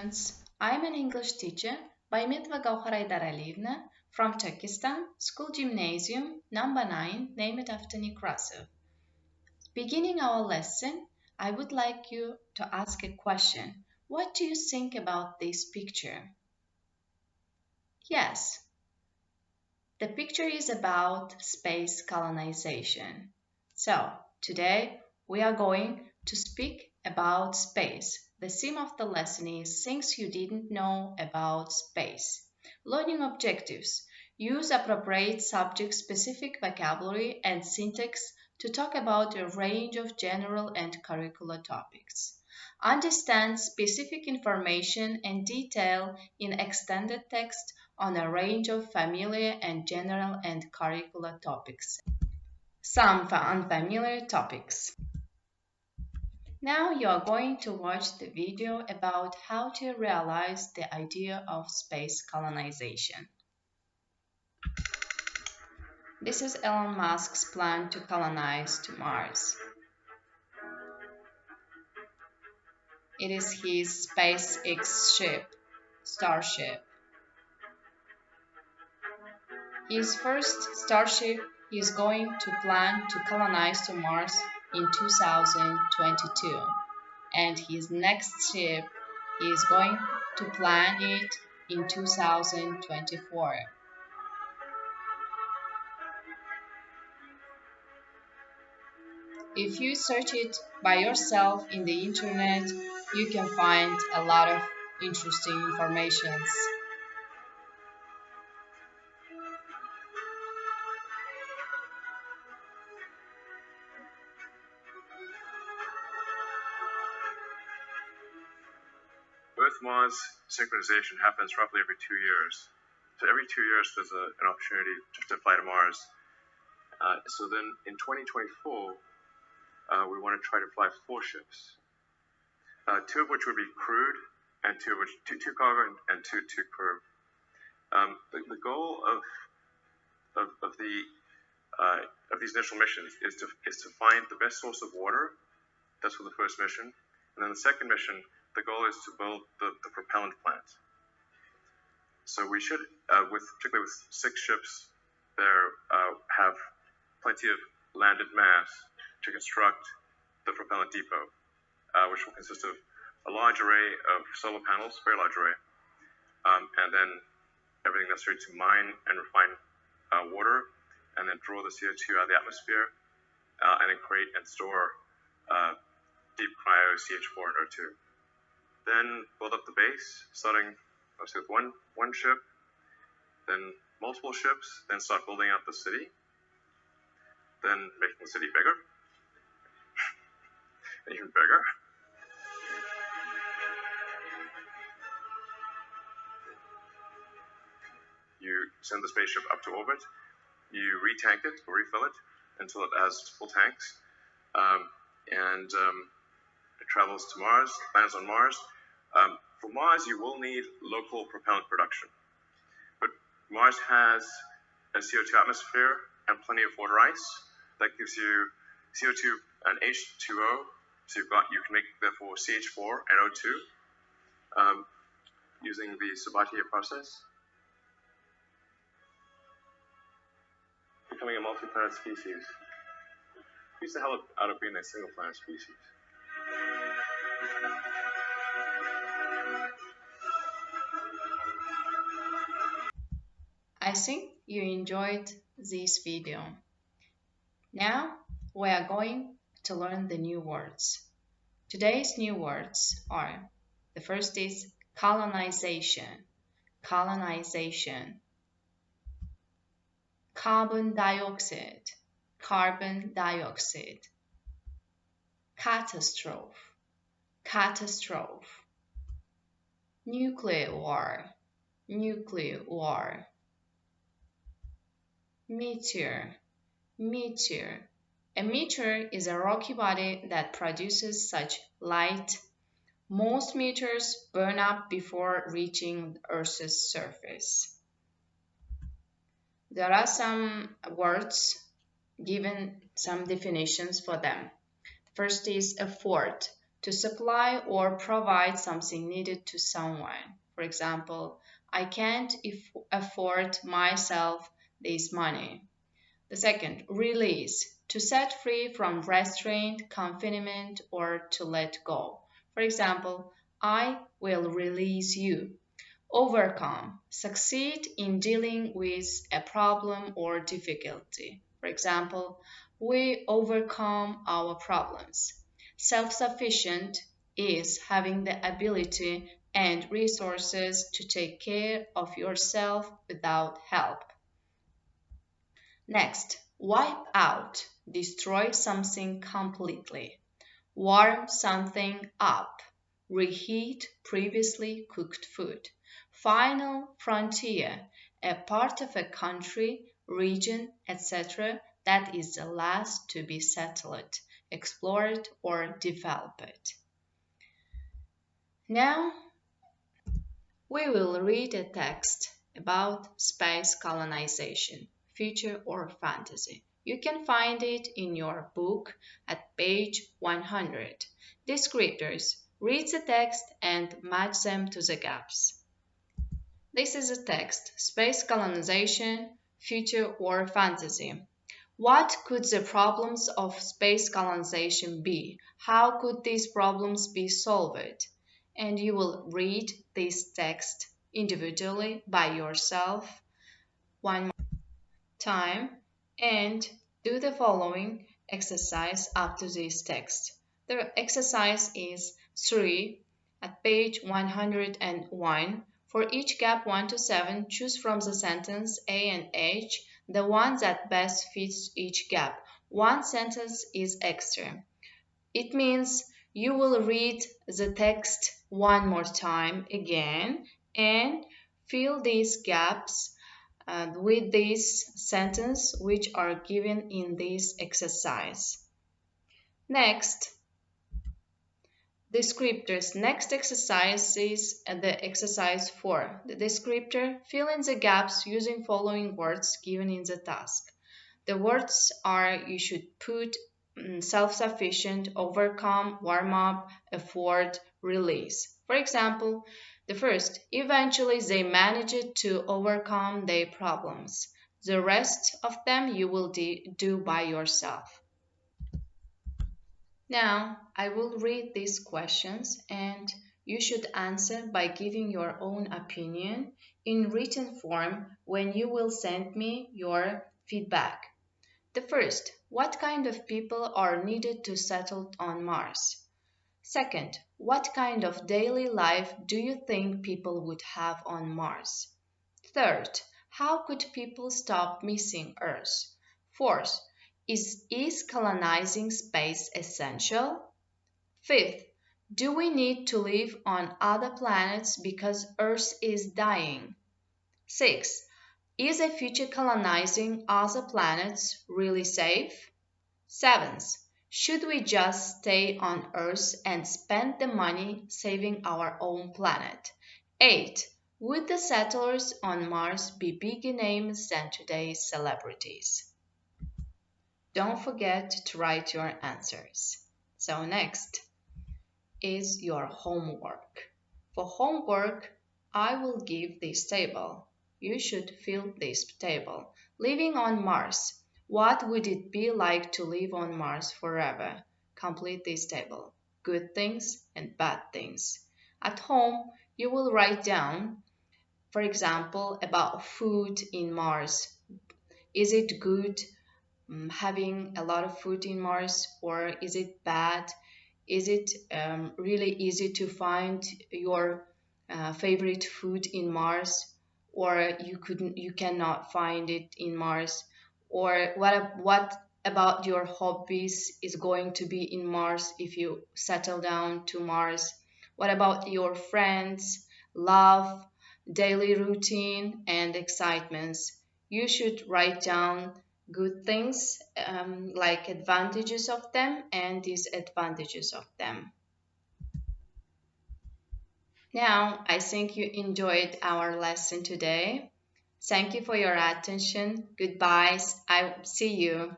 students. I'm an English teacher, Baymetova Gauhar Aydaraliyevna from Turkestan, School Gymnasium, number 9, name it after Nekrasov. Beginning our lesson, I would like you to ask a question. What do you think about this picture? Yes, the picture is about space colonization. So, today we are going to speak about space. The theme of the lesson is Things You Didn't Know About Space. Learning objectives. Use appropriate subject-specific vocabulary and syntax to talk about a range of general and curricular topics. Understand specific information and detail in extended text on a range of familiar and general and curricular topics. Some unfamiliar topics. Now you are going to watch the video about how to realize the idea of space colonization. This is Elon Musk's plan to colonize to Mars. It is his SpaceX ship, Starship. His first Starship is going to plan to colonize to Mars in 2022, and his next ship is going to plan it in 2024. If you search it by yourself in the internet, you can find a lot of interesting information. Earth-Mars synchronization happens roughly every 2 years. So every 2 years there's an opportunity to fly to Mars. So then in 2024, we want to try to fly 4 ships, 2 of which would be crewed, and 2 of which two cargo and 2 crew. The goal of these initial missions is to find the best source of water. That's for the first mission, and then the second mission, the goal is to build the propellant plant. So we should, particularly with 6 ships, there have plenty of landed mass to construct the propellant depot, which will consist of a large array of solar panels, very large array, and then everything necessary to mine and refine water, and then draw the CO2 out of the atmosphere, and then create and store deep cryo CH4 and O2. Then build up the base, starting obviously with one ship, then multiple ships, then start building out the city, then making the city bigger, and even bigger. You send the spaceship up to orbit, you retank it or refill it until it has full tanks, and it travels to Mars, lands on Mars. For Mars, you will need local propellant production, but Mars has a CO2 atmosphere and plenty of water ice that gives you CO2 and H2O, so you can make therefore CH4 and O2 using the Sabatier process, becoming a multi-planet species. Beats the hell out of being a single planet species. I think you enjoyed this video. Now we are going to learn the new words. Today's new words are, the first is colonization, colonization, carbon dioxide, carbon dioxide, catastrophe, catastrophe, nuclear war, nuclear war, meteor, meteor. A meteor is a rocky body that produces such light. Most meteors burn up before reaching Earth's surface. There are some words given, some definitions for them. First is a fort. to supply or provide something needed to someone. For example, I can't afford myself this money. The second, release, to set free from restraint, confinement, or to let go. For example, I will release you. Overcome, succeed in dealing with a problem or difficulty. For example, we overcome our problems. Self sufficient is having the ability and resources to take care of yourself without help. Next, wipe out, destroy something completely. Warm something up, reheat previously cooked food. Final frontier, a part of a country, region, etc. that is the last to be settled, explored, or developed. Now we will read a text about space colonization, future or fantasy. You can find it in your book at page 100. Descriptors. Read the text and match them to the gaps. This is a text, space colonization, future or fantasy. What could the problems of space colonization be? How could these problems be solved? And you will read this text individually by yourself one time and do the following exercise up to this text. The exercise is 3 at page 101. For each gap 1 to 7, choose from the sentence A and H the one that best fits each gap. One sentence is extra. It means you will read the text one more time again and fill these gaps with this sentence which are given in this exercise. Next, descriptors. Next exercise is the exercise 4. The descriptor, fill in the gaps using following words given in the task. The words are you should put self-sufficient, overcome, warm up, afford, release. For example, the first, eventually they managed to overcome their problems. The rest of them you will do by yourself. Now, I will read these questions and you should answer by giving your own opinion in written form when you will send me your feedback. The first, what kind of people are needed to settle on Mars? Second, what kind of daily life do you think people would have on Mars? Third, how could people stop missing Earth? Fourth, is colonizing space essential? Fifth, do we need to live on other planets because Earth is dying? Sixth, is a future colonizing other planets really safe? Seventh, should we just stay on Earth and spend the money saving our own planet? 8. Would the settlers on Mars be bigger names than today's celebrities? Don't forget to write your answers. So next is your homework. For homework, I will give this table. You should fill this table. Living on Mars. What would it be like to live on Mars forever? Complete this table. Good things and bad things. At home, you will write down, for example, about food in Mars. Is it good having a lot of food in Mars, or is it bad? Is it really easy to find your favorite food in Mars, or you cannot find it in Mars? Or what about your hobbies is going to be in Mars if you settle down to Mars? What about your friends, love, daily routine, and excitements? You should write down good things like advantages of them and disadvantages of them. Now, I think you enjoyed our lesson today. Thank you for your attention. Goodbye. I see you.